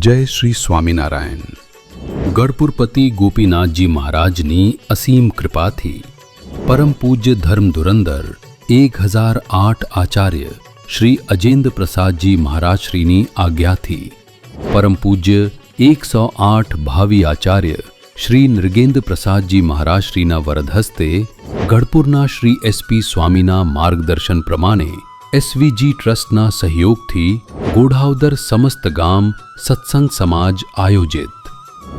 जय श्री स्वामीनारायण। गढ़पुरपति गोपीनाथ जी महाराज ने असीम कृपा थी। परम पूज्य धर्म धुरंधर 1008 आचार्य श्री अजेंद्र प्रसाद जी महाराज श्री ની આજ્ઞા थी। परम पूज्य 108 भावी आचार्य श्री नृगेंद्र प्रसाद जी महाराज श्रीना वरद हस्ते गढ़पुરના श्री SP स्वामीना मार्गदर्शन प्रमाणे SVG ટ્રસ્ટના સહયોગથી ગોઢાવદર સમસ્ત ગામ સત્સંગ સમાજ આયોજિત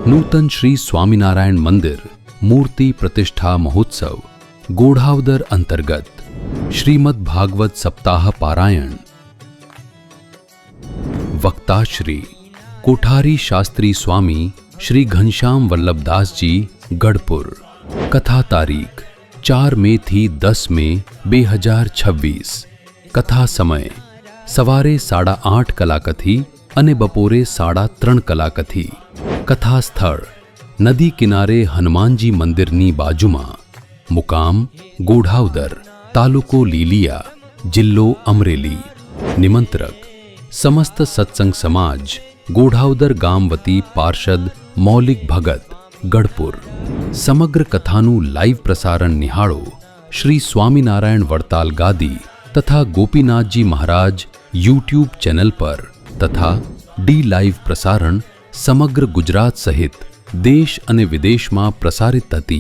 નૂતન શ્રી સ્વામિનારાયણ મંદિર મૂર્તિ પ્રતિષ્ઠા મહોત્સવ ગોઢાવદર અંતર્ગત શ્રીમદ ભાગવત સપ્તાહ પારાયણ વક્તાશ્રી કોઠારી શાસ્ત્રી સ્વામી શ્રી ઘનશ્યામ વલ્લભદાસ जी ગઢપુર। કથા તારીખ 4 મે થી 10 મે 2026। कथा समय सवारे 8:30 कलाकथी अने बपोरे 3:30 कलाकथी। कथा स्थल नदी किनारे हनुमानजी मंदिरनी बाजुमा। मुकाम गोढ़ावदर, तालुको लीलिया, जिल्लो अमरेली। निमंत्रक समस्त सत्संग समाज गोढ़ावदर गाम वती पार्षद मौलिक भगत गढ़पुर। समग्र कथानु लाइव प्रसारण निहाळो श्री स्वामीनारायण वड़ताल गादी तथा गोपीनाथ जी महाराज यूट्यूब चैनल पर तथा डी लाइव प्रसारण समग्र गुजरात सहित देश अने विदेश में प्रसारित थती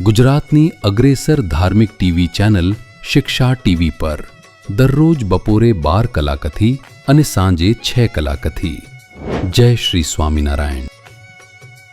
गुजरातनी अग्रेसर धार्मिक टीवी चैनल शिक्षा टीवी पर दररोज बपोरे 12 कलाकथी अने सांजे 6 कलाकथी। जय श्री स्वामीनारायण।